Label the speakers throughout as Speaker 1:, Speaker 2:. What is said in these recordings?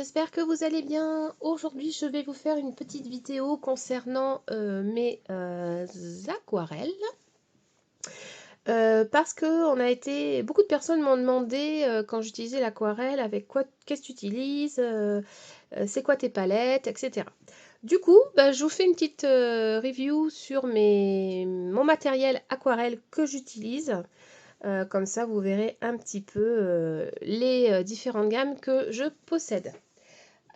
Speaker 1: j'espère que vous allez bien. Aujourd'hui, je vais vous faire une petite vidéo concernant mes aquarelles. Parce que beaucoup de personnes m'ont demandé quand j'utilisais l'aquarelle, avec quoi, qu'est-ce que tu utilises, c'est quoi tes palettes, etc. Du coup, je vous fais une petite review sur mon matériel aquarelle que j'utilise. Comme ça, vous verrez un petit peu les différentes gammes que je possède.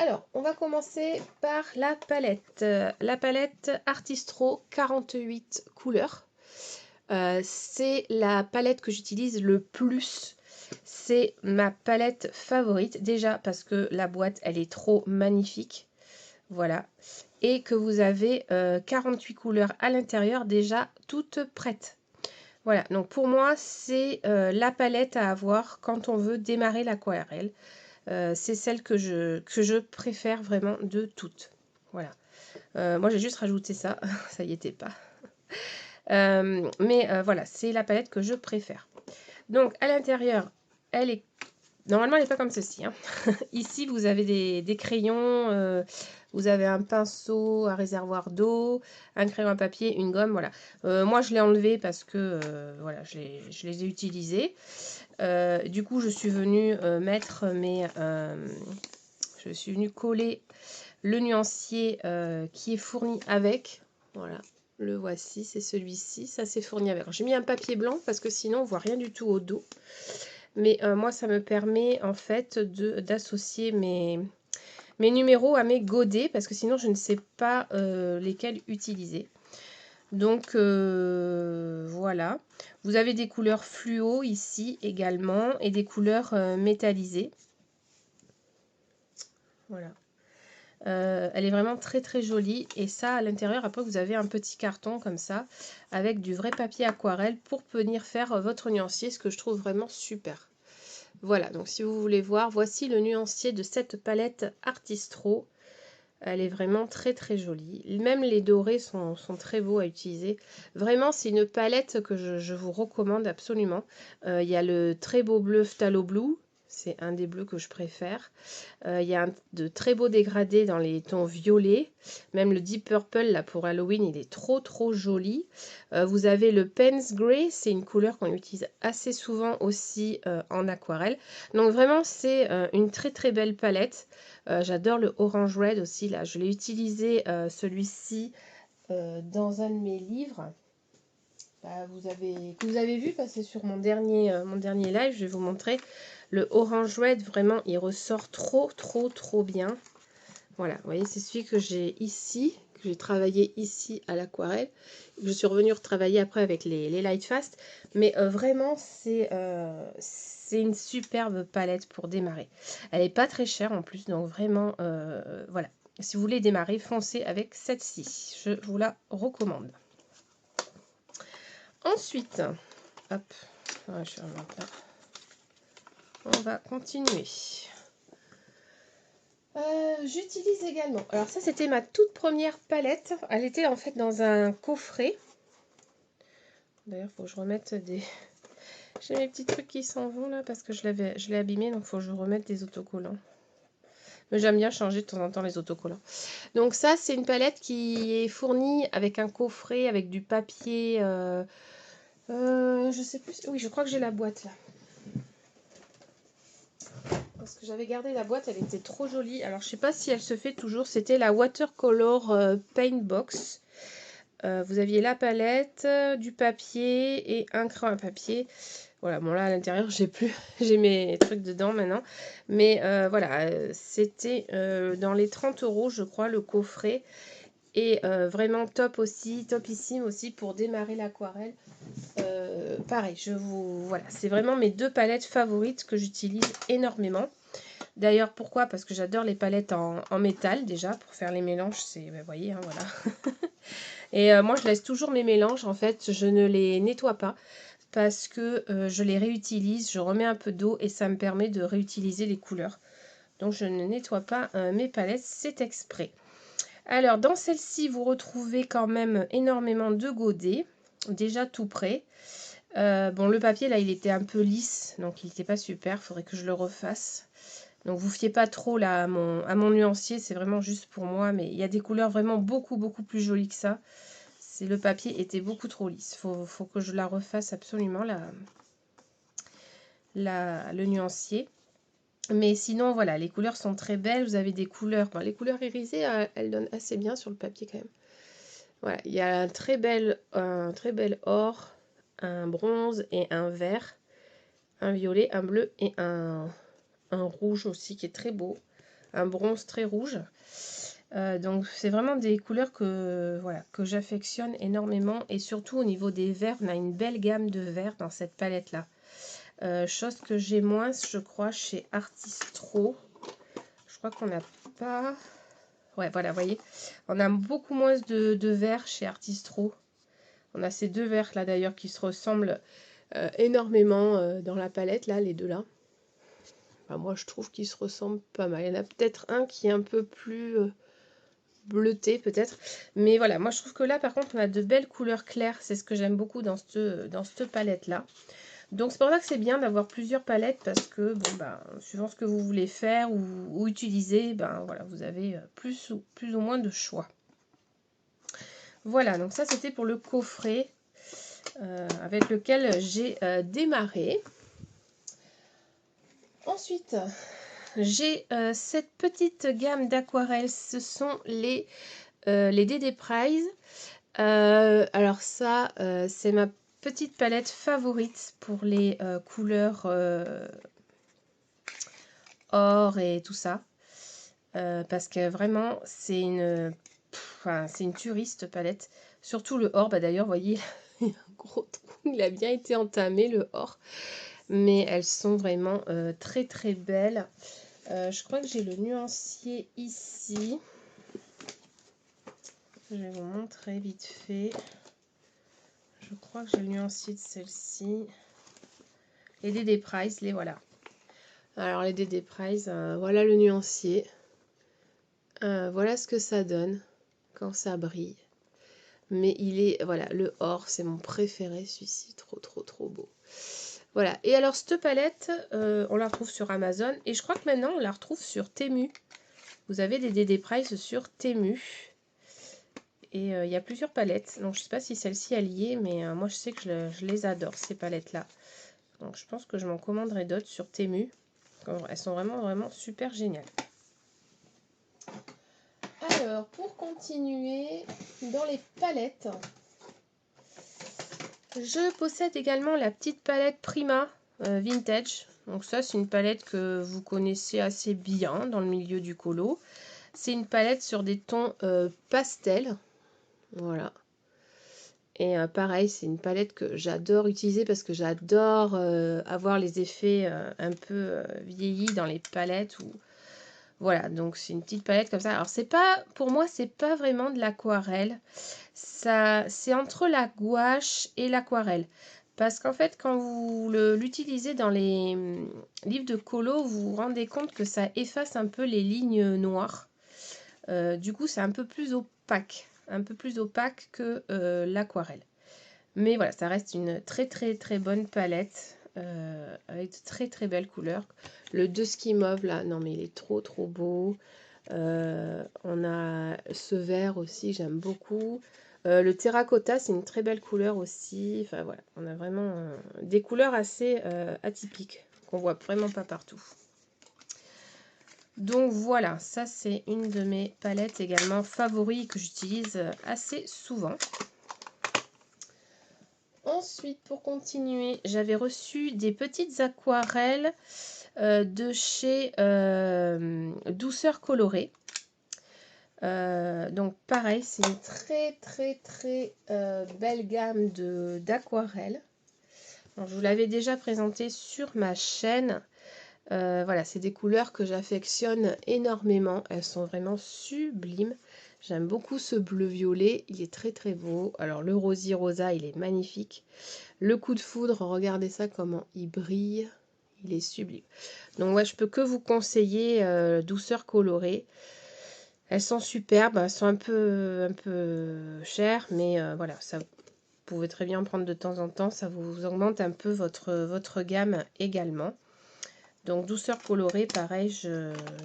Speaker 1: Alors, on va commencer par la palette Artistro 48 couleurs. C'est la palette que j'utilise le plus. C'est ma palette favorite. Déjà parce que la boîte, elle est trop magnifique. Voilà. Et que vous avez 48 couleurs à l'intérieur déjà toutes prêtes. Voilà, donc pour moi, c'est la palette à avoir quand on veut démarrer l'aquarelle. C'est celle que je préfère vraiment de toutes. Voilà. Moi, j'ai juste rajouté ça. Ça y était pas. Voilà, c'est la palette que je préfère. Donc, à l'intérieur, elle est... Normalement, elle n'est pas comme ceci. Hein. Ici, vous avez des crayons, vous avez un pinceau, un réservoir d'eau, un crayon à papier, une gomme, voilà. Moi, je l'ai enlevé parce que, voilà, je les ai utilisés. Du coup, je suis venue mettre je suis venue coller le nuancier qui est fourni avec. Voilà, le voici, c'est celui-ci, ça c'est fourni avec. J'ai mis un papier blanc parce que sinon on voit rien du tout au dos. Mais moi, ça me permet en fait d'associer mes numéros à mes godets parce que sinon je ne sais pas lesquels utiliser. Donc voilà, vous avez des couleurs fluo ici également et des couleurs métallisées. Voilà. Elle est vraiment très très jolie et ça à l'intérieur après vous avez un petit carton comme ça avec du vrai papier aquarelle pour venir faire votre nuancier, ce que je trouve vraiment super. Voilà, donc si vous voulez voir, voici le nuancier de cette palette Artistro. Elle est vraiment très très jolie. Même les dorés sont très beaux à utiliser. Vraiment, c'est une palette que je vous recommande absolument. Il y a le très beau bleu Phthalo Blue. C'est un des bleus que je préfère. Il y a de très beaux dégradés dans les tons violets. Même le Deep Purple, là, pour Halloween, il est trop trop joli. Vous avez le Penn's Grey. C'est une couleur qu'on utilise assez souvent aussi en aquarelle. Donc vraiment, c'est une très très belle palette. J'adore le Orange Red aussi. Là, je l'ai utilisé celui-ci dans un de mes livres. Que vous avez vu passer sur mon dernier live, je vais vous montrer le Orange Red. Vraiment, il ressort trop, trop, trop bien. Voilà, vous voyez, c'est celui que j'ai ici, que j'ai travaillé ici à l'aquarelle. Je suis revenue retravailler après avec les Light Fast. Mais vraiment, c'est une superbe palette pour démarrer. Elle n'est pas très chère en plus, donc vraiment, voilà. Si vous voulez démarrer, foncez avec celle-ci. Je vous la recommande. Ensuite, hop, ouais, je suis là. On va continuer. J'utilise également. Alors ça, c'était ma toute première palette. Elle était en fait dans un coffret. D'ailleurs, il faut que je remette des... J'ai mes petits trucs qui s'en vont là parce que je l'ai abîmé, donc il faut que je remette des autocollants. Mais j'aime bien changer de temps en temps les autocollants. Donc ça, c'est une palette qui est fournie avec un coffret, avec du papier... je sais plus... Oui, je crois que j'ai la boîte là. Parce que j'avais gardé la boîte, elle était trop jolie. Alors, je sais pas si elle se fait toujours. C'était la Watercolor Paint Box. Vous aviez la palette, du papier et un crayon à papier. Voilà, bon là, à l'intérieur, j'ai mes trucs dedans maintenant. Mais voilà, c'était dans les 30 €, je crois, le coffret. Et vraiment top aussi, topissime aussi pour démarrer l'aquarelle. Pareil, voilà, c'est vraiment mes deux palettes favorites que j'utilise énormément. D'ailleurs, pourquoi? Parce que j'adore les palettes en métal déjà pour faire les mélanges. Vous voyez, hein, voilà. Et moi, je laisse toujours mes mélanges. En fait, je ne les nettoie pas parce que je les réutilise. Je remets un peu d'eau et ça me permet de réutiliser les couleurs. Donc, je ne nettoie pas mes palettes, c'est exprès. Alors, dans celle-ci, vous retrouvez quand même énormément de godets, déjà tout prêt. Bon, le papier, là, il était un peu lisse, donc il n'était pas super. Il faudrait que je le refasse. Donc vous fiez pas trop là à mon nuancier, c'est vraiment juste pour moi. Mais il y a des couleurs vraiment beaucoup plus jolies que ça. Le papier était beaucoup trop lisse. Faut que je la refasse absolument, le nuancier. Mais sinon, voilà, les couleurs sont très belles. Vous avez des couleurs. Bon, les couleurs irisées, elles donnent assez bien sur le papier quand même. Voilà, il y a un très bel or, un bronze et un vert, un violet, un bleu et un rouge aussi qui est très beau. Un bronze très rouge. Donc c'est vraiment des couleurs voilà, que j'affectionne énormément. Et surtout au niveau des verts, on a une belle gamme de verts dans cette palette là. Chose que j'ai moins, je crois, chez Artistro. Je crois qu'on n'a pas... Ouais, voilà, vous voyez. On a beaucoup moins de verts chez Artistro. On a ces deux verts là d'ailleurs qui se ressemblent énormément dans la palette, là, les deux là. Enfin, moi je trouve qu'ils se ressemblent pas mal. Il y en a peut-être un qui est un peu plus bleuté peut-être. Mais voilà, moi je trouve que là par contre on a de belles couleurs claires. C'est ce que j'aime beaucoup dans cette palette là. Donc c'est pour ça que c'est bien d'avoir plusieurs palettes parce que bon, ben, suivant ce que vous voulez faire ou utiliser, ben, voilà, vous avez plus ou moins de choix. Voilà, donc ça c'était pour le coffret avec lequel j'ai démarré. Ensuite, j'ai cette petite gamme d'aquarelles. Ce sont les DD Prize. Alors ça, c'est ma petite palette favorite pour les couleurs or et tout ça. Parce que vraiment, c'est une tuerie cette palette. Surtout le or, bah d'ailleurs, vous voyez, il y a un gros trou, il a bien été entamé le or. Mais elles sont vraiment très belles. Je crois que j'ai le nuancier ici. Je vais vous montrer vite fait. Je crois que j'ai le nuancier de celle-ci. Les DD Price, les voilà. Alors les DD Price, voilà le nuancier. Voilà ce que ça donne quand ça brille. Mais il est, voilà, le or, c'est mon préféré, celui-ci, trop beau. Voilà, et alors cette palette, on la retrouve sur Amazon, et je crois que maintenant on la retrouve sur Temu. Vous avez des DD Price sur Temu. Et il y a plusieurs palettes, donc je sais pas si celle-ci est liée, mais moi je sais que je les adore, ces palettes-là. Donc je pense que je m'en commanderai d'autres sur Temu. Elles sont vraiment super géniales. Alors, pour continuer dans les palettes, je possède également la petite palette Prima Vintage. Donc ça, c'est une palette que vous connaissez assez bien dans le milieu du colo. C'est une palette sur des tons pastel. Voilà. Et pareil, c'est une palette que j'adore utiliser parce que j'adore avoir les effets un peu vieillis dans les palettes. Voilà, donc c'est une petite palette comme ça. Alors c'est pas, pour moi, c'est pas vraiment de l'aquarelle. C'est entre la gouache et l'aquarelle. Parce qu'en fait, quand vous l'utilisez dans les livres de colo, vous vous rendez compte que ça efface un peu les lignes noires. Du coup, c'est un peu plus opaque. Un peu plus opaque que l'aquarelle. Mais voilà, ça reste une très bonne palette. Avec de très belles couleurs. Le Dusky Mauve, là, non mais il est trop beau. On a ce vert aussi, j'aime beaucoup. Le terracotta, c'est une très belle couleur aussi. Enfin voilà, on a vraiment des couleurs assez atypiques qu'on voit vraiment pas partout. Donc voilà, ça c'est une de mes palettes également favorites que j'utilise assez souvent. Ensuite, pour continuer, j'avais reçu des petites aquarelles de chez Douceur Colorée. Donc pareil, c'est une très belle gamme d'aquarelles. Je vous l'avais déjà présenté sur ma chaîne. Voilà, c'est des couleurs que j'affectionne énormément. Elles sont vraiment sublimes. J'aime beaucoup ce bleu violet, il est très beau. Alors le rosy rosa, il est magnifique. Le coup de foudre, regardez ça comment il brille. Il est sublime. Donc ouais, je peux que vous conseiller Douceur Colorée. Elles sont superbes, elles sont un peu chères, mais voilà, ça vous pouvez très bien en prendre de temps en temps. Ça vous augmente un peu votre gamme également. Donc douceur colorée, pareil,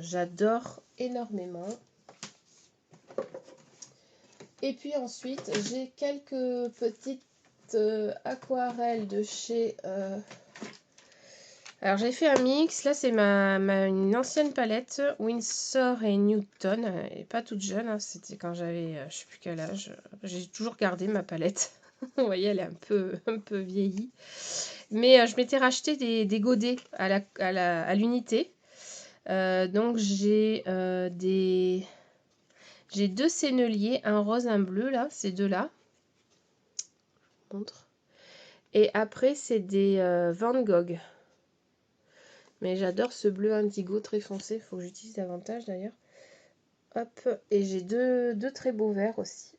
Speaker 1: j'adore énormément. Et puis ensuite, j'ai quelques petites aquarelles de chez... Alors j'ai fait un mix, là c'est une ancienne palette, Winsor et Newton, elle n'est pas toute jeune, hein, c'était quand j'avais je sais plus quel âge, j'ai toujours gardé ma palette, vous voyez elle est un peu vieillie, mais je m'étais racheté des godets à l'unité, donc j'ai deux senneliers, un rose, un bleu là, ces deux-là, je vous montre, et après c'est des Van Gogh. Mais j'adore ce bleu indigo très foncé. Il faut que j'utilise davantage d'ailleurs. Hop. Et j'ai deux très beaux verts aussi.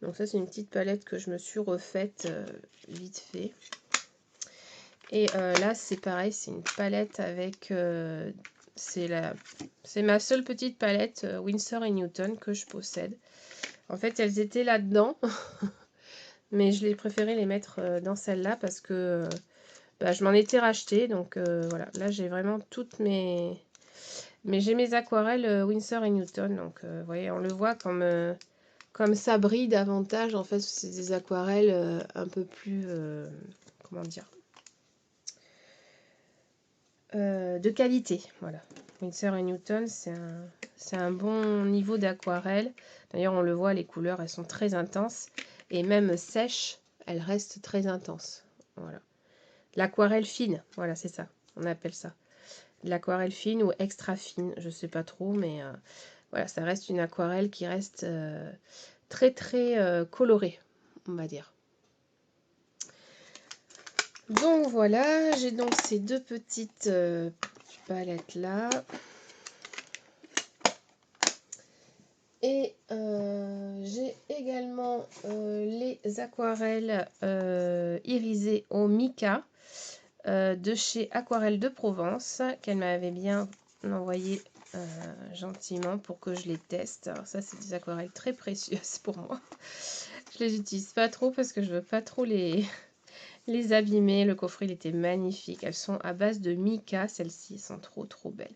Speaker 1: Donc ça, c'est une petite palette que je me suis refaite vite fait. Et là, c'est pareil. C'est une palette avec... c'est ma seule petite palette Winsor et Newton que je possède. En fait, elles étaient là-dedans. Mais je l'ai préféré les mettre dans celle-là parce que... Bah, je m'en étais racheté, donc voilà, là j'ai vraiment toutes mes... Mais j'ai mes aquarelles Winsor et Newton, donc vous voyez, on le voit comme ça brille davantage, en fait, c'est des aquarelles un peu plus, comment dire, de qualité, voilà. Winsor et Newton, c'est un bon niveau d'aquarelle. D'ailleurs, on le voit, les couleurs, elles sont très intenses, et même sèches, elles restent très intenses, voilà. L'aquarelle fine, voilà, c'est ça, on appelle ça. De l'aquarelle fine ou extra fine, je sais pas trop, mais voilà, ça reste une aquarelle qui reste très colorée, on va dire. Donc voilà, j'ai donc ces deux petites palettes là. Et j'ai également les aquarelles irisées au mica. De chez Aquarelle de Provence, qu'elle m'avait bien envoyé gentiment pour que je les teste. Alors ça, c'est des aquarelles très précieuses pour moi. Je les utilise pas trop parce que je veux pas trop les abîmer. Le coffret, il était magnifique. Elles sont à base de mica, celles-ci sont trop belles.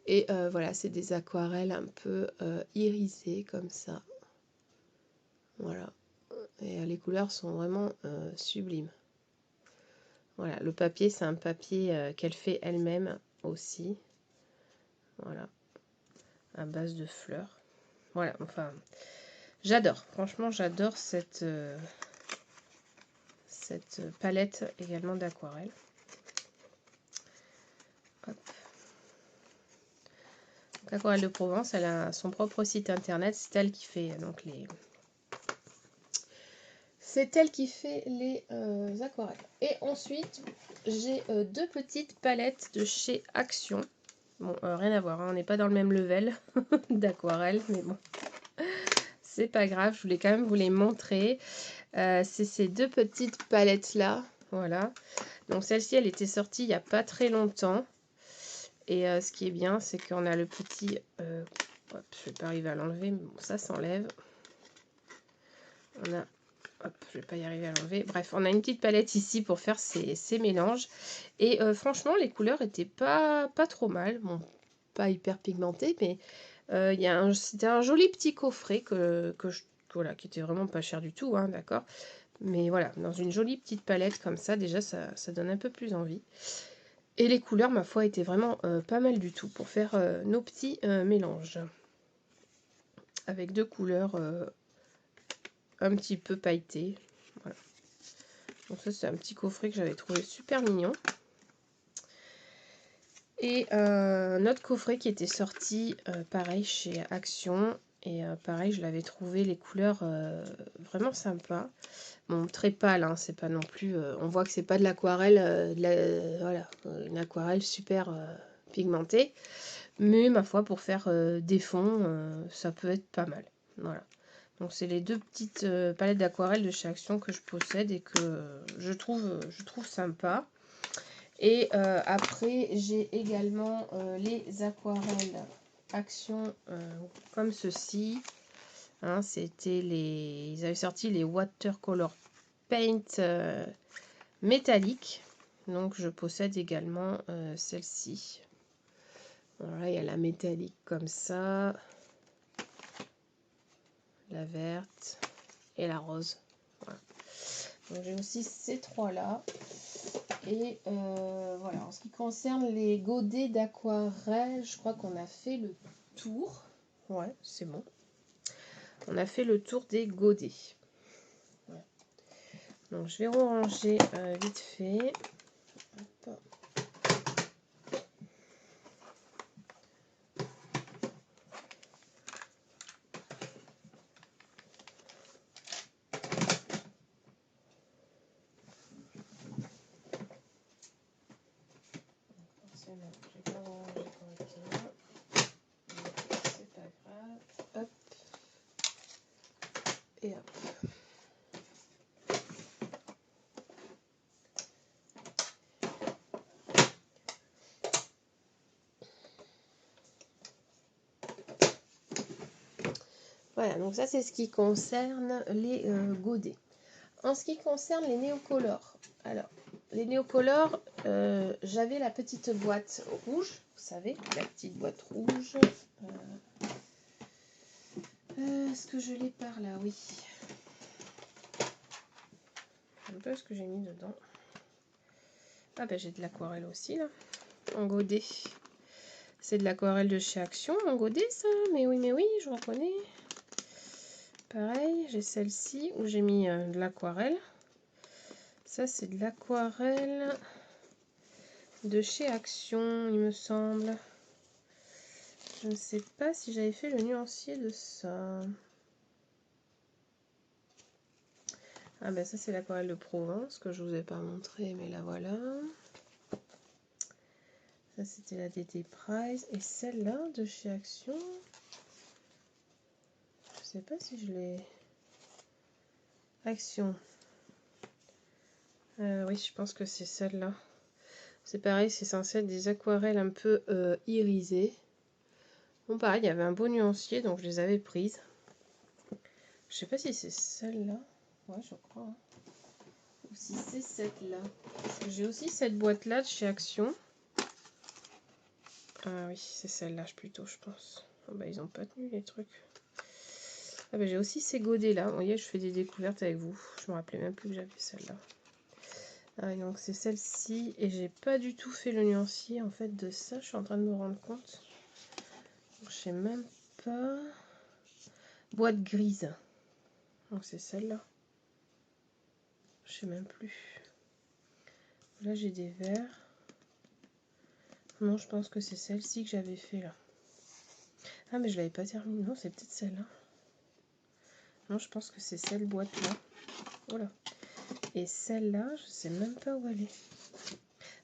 Speaker 1: Et voilà, c'est des aquarelles un peu irisées comme ça. Voilà. Et les couleurs sont vraiment sublimes. Voilà, le papier, c'est un papier qu'elle fait elle-même aussi. Voilà, à base de fleurs. Voilà, enfin, j'adore. Franchement, j'adore cette palette également d'aquarelle. Aquarelle de Provence, elle a son propre site internet. C'est elle qui fait donc les... C'est elle qui fait les aquarelles. Et ensuite, j'ai deux petites palettes de chez Action. Bon, rien à voir, hein, on n'est pas dans le même level d'aquarelle, mais bon, c'est pas grave, je voulais quand même vous les montrer. C'est ces deux petites palettes là, voilà. Donc celle-ci, elle était sortie il n'y a pas très longtemps. Et ce qui est bien, c'est qu'on a le petit... hop, je vais pas arriver à l'enlever, mais bon, ça s'enlève. On a... Hop, je vais pas y arriver à l'enlever. Bref, on a une petite palette ici pour faire ces mélanges. Et franchement, les couleurs étaient pas trop mal. Bon, pas hyper pigmentées, mais c'était un joli petit coffret voilà, qui était vraiment pas cher du tout, hein, d'accord. Mais voilà, dans une jolie petite palette comme ça, déjà, ça donne un peu plus envie. Et les couleurs, ma foi, étaient vraiment pas mal du tout pour faire nos petits mélanges. Avec deux couleurs un petit peu pailletées. Voilà. Donc ça, c'est un petit coffret que j'avais trouvé super mignon. Et un autre coffret qui était sorti, pareil, chez Action. Et pareil, je l'avais trouvé les couleurs vraiment sympas. Bon, très pâle, hein, c'est pas non plus... on voit que c'est pas de l'aquarelle, voilà, une aquarelle super pigmentée. Mais ma foi, pour faire des fonds, ça peut être pas mal. Voilà. Donc c'est les deux petites palettes d'aquarelle de chez Action que je possède et que je trouve sympa. Et après, j'ai également les aquarelles Action comme ceci. Hein, c'était ils avaient sorti les watercolor paint métalliques. Donc je possède également celle-ci. Voilà, il y a la métallique comme ça, la verte et la rose. Voilà. Donc j'ai aussi ces trois-là. Et voilà, en ce qui concerne les godets d'aquarelle, je crois qu'on a fait le tour. Ouais, c'est bon. On a fait le tour des godets. Ouais. Donc je vais ranger vite fait. Hop. J'ai pas rangé correctement. C'est pas grave. Hop. Et hop. Voilà, donc ça c'est ce qui concerne les godets. En ce qui concerne les néocolores, alors les néocolores, j'avais la petite boîte rouge, vous savez, la petite boîte rouge. Est-ce que je l'ai par là? Oui. Un peu ce que j'ai mis dedans. Ah ben j'ai de l'aquarelle aussi là, en godet. C'est de l'aquarelle de chez Action, en godet ça, mais oui, je reconnais. Pareil, j'ai celle-ci où j'ai mis de l'aquarelle. Ça c'est de l'aquarelle de chez Action, il me semble. Je ne sais pas si j'avais fait le nuancier de ça. Ah ben ça c'est l'aquarelle de Provence que je vous ai pas montré, mais la voilà. Ça c'était la DT Price. Et celle-là de chez Action, je sais pas si je l'ai... Action. Oui, je pense que c'est celle-là. C'est pareil, c'est censé être des aquarelles un peu irisées. Bon, pareil, il y avait un beau nuancier, donc je les avais prises. Je sais pas si c'est celle-là. Ouais, je crois. Hein. Ou si c'est cette-là. Parce que j'ai aussi cette boîte-là de chez Action. Ah oui, c'est celle-là plutôt, je pense. Oh, bah, ils ont pas tenu les trucs. Ah bah, j'ai aussi ces godets-là. Vous voyez, je fais des découvertes avec vous. Je me rappelais même plus que j'avais celle-là. Ah, et donc c'est celle-ci. Et j'ai pas du tout fait le nuancier en fait de ça. Je suis en train de me rendre compte. Je sais même pas. Boîte grise. Donc c'est celle-là. Je sais même plus. Là j'ai des verres. Non, je pense que c'est celle-ci que j'avais fait là. Ah mais je l'avais pas terminée. Non, c'est peut-être celle-là. Non, je pense que c'est celle boîte-là. Voilà. Et celle-là, je sais même pas où elle est.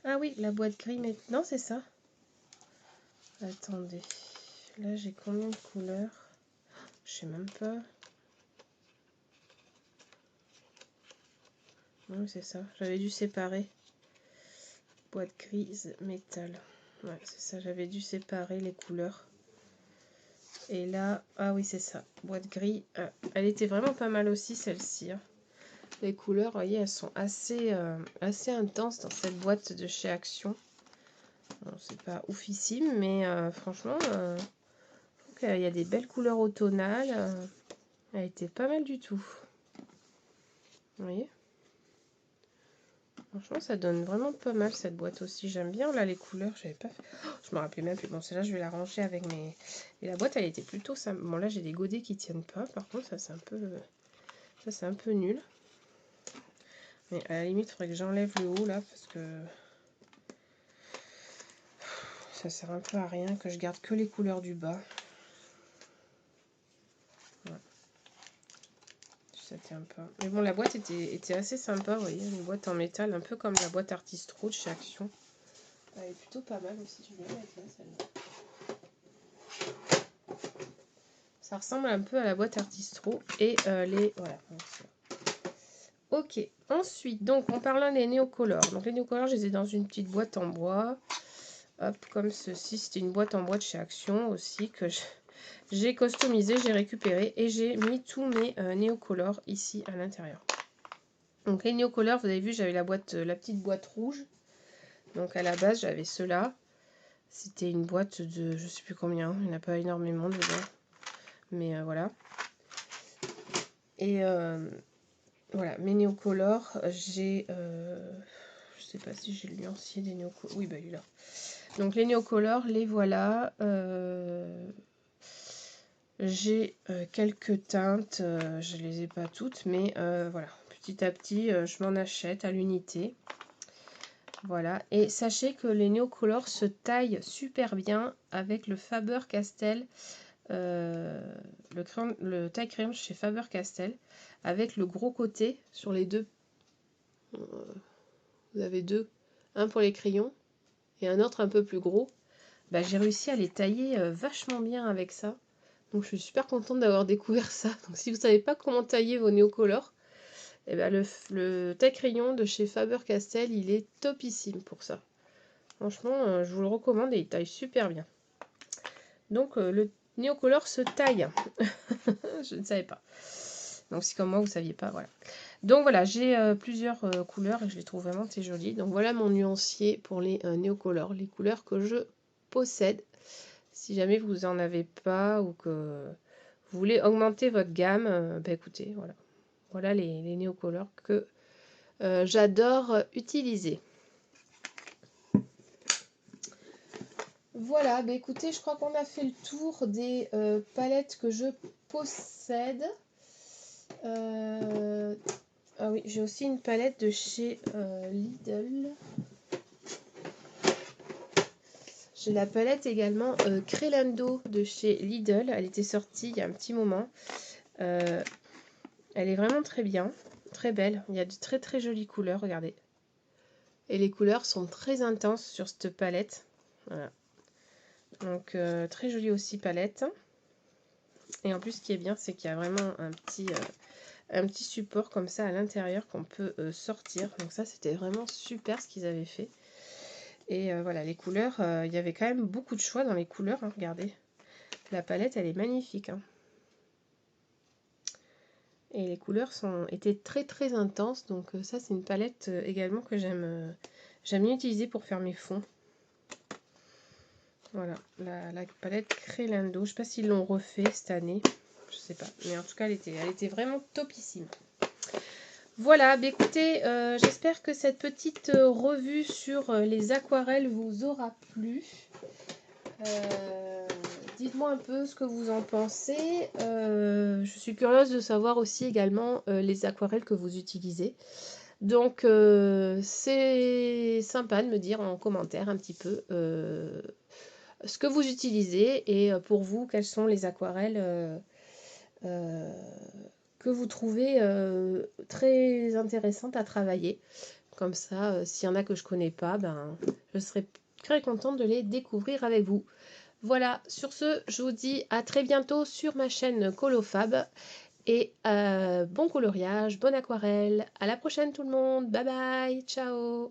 Speaker 1: Ah oui, la boîte gris, mais non, c'est ça. Attendez. Là, j'ai combien de couleurs? Je sais même pas. Non, c'est ça. J'avais dû séparer. Boîte grise, métal. Ouais, c'est ça. J'avais dû séparer les couleurs. Et là, ah oui, c'est ça. Boîte gris. Elle était vraiment pas mal aussi, celle-ci. Hein. Les couleurs, vous voyez, elles sont assez intenses dans cette boîte de chez Action. Bon, c'est pas oufissime, mais franchement, il y a des belles couleurs automnales. Elle était pas mal du tout. Vous voyez? Franchement, ça donne vraiment pas mal cette boîte aussi. J'aime bien là les couleurs. J'avais pas fait... Oh, je me rappelais même plus. Bon, celle-là, je vais la ranger avec mes... Et la boîte, elle était plutôt simple. Bon, là, j'ai des godets qui tiennent pas. Par contre, ça, c'est un peu... Ça, c'est un peu nul. Mais à la limite, il faudrait que j'enlève le haut là parce que... Ça sert un peu à rien que je garde que les couleurs du bas. Ouais. Ça tient pas. Mais bon, la boîte était assez sympa, vous voyez. Une boîte en métal, un peu comme la boîte Artistro de chez Action. Elle est plutôt pas mal aussi. Je vais la mettre là, celle-là. Ça ressemble un peu à la boîte Artistro. Et les... Voilà. Ok. Ensuite, donc, en parlant des néocolores. Donc, les néocolores, je les ai dans une petite boîte en bois. Hop, comme ceci. C'était une boîte en bois de chez Action aussi que j'ai customisé, j'ai récupéré et j'ai mis tous mes néocolores ici à l'intérieur. Donc les néocolores, vous avez vu, j'avais la petite boîte rouge Donc à la base, j'avais ceux-là. C'était une boîte de je sais plus combien, il n'y en a pas énormément dedans. Mais voilà. Et voilà, mes Neocolor, j'ai... je sais pas si j'ai le nuancier des Neocolor. Oui, bah il est là. Donc les Neocolor, les voilà. J'ai quelques teintes, je les ai pas toutes, mais voilà. Petit à petit, je m'en achète à l'unité. Voilà, et sachez que les Neocolor se taillent super bien avec le Faber-Castell, le taille-crayon chez Faber-Castell, avec le gros côté sur les deux. Vous avez deux, un pour les crayons et un autre un peu plus gros. Bah, j'ai réussi à les tailler vachement bien avec ça. Donc je suis super contente d'avoir découvert ça. Donc si vous ne savez pas comment tailler vos Neocolor, eh ben, le taille-crayon de chez Faber-Castell, il est topissime pour ça. Franchement, je vous le recommande et il taille super bien. Donc le Neocolor se taille. Je ne savais pas. Donc si comme moi vous ne saviez pas, voilà. Donc voilà, j'ai plusieurs couleurs et je les trouve vraiment très jolies. Donc voilà mon nuancier pour les Neocolor, les couleurs que je possède. Si jamais vous en avez pas ou que vous voulez augmenter votre gamme, bah écoutez, voilà. Voilà les Neocolor que j'adore utiliser. Voilà, bah écoutez, je crois qu'on a fait le tour des palettes que je possède. Ah oui, j'ai aussi une palette de chez Lidl. J'ai la palette également Crelando de chez Lidl. Elle était sortie il y a un petit moment. Elle est vraiment très bien, très belle. Il y a de très très jolies couleurs, regardez. Et les couleurs sont très intenses sur cette palette. Voilà. Donc très jolie aussi palette. Et en plus ce qui est bien, c'est qu'il y a vraiment un petit support comme ça à l'intérieur qu'on peut sortir. Donc ça c'était vraiment super ce qu'ils avaient fait. Et voilà, les couleurs, il y avait quand même beaucoup de choix dans les couleurs, hein, regardez. La palette, elle est magnifique. Hein. Et les couleurs étaient très très intenses, donc ça c'est une palette également que j'aime bien utiliser pour faire mes fonds. Voilà, la palette Crelando, je ne sais pas s'ils l'ont refait cette année, je sais pas, mais en tout cas elle était vraiment topissime. Voilà, bah écoutez, j'espère que cette petite revue sur les aquarelles vous aura plu. Dites-moi un peu ce que vous en pensez. Je suis curieuse de savoir aussi également les aquarelles que vous utilisez. Donc c'est sympa de me dire en commentaire un petit peu ce que vous utilisez et pour vous quelles sont les aquarelles que vous trouvez très intéressantes à travailler. Comme ça, s'il y en a que je connais pas, ben, je serai très contente de les découvrir avec vous. Voilà, sur ce, je vous dis à très bientôt sur ma chaîne Colofab et bon coloriage, bonne aquarelle. À la prochaine tout le monde, bye bye, ciao.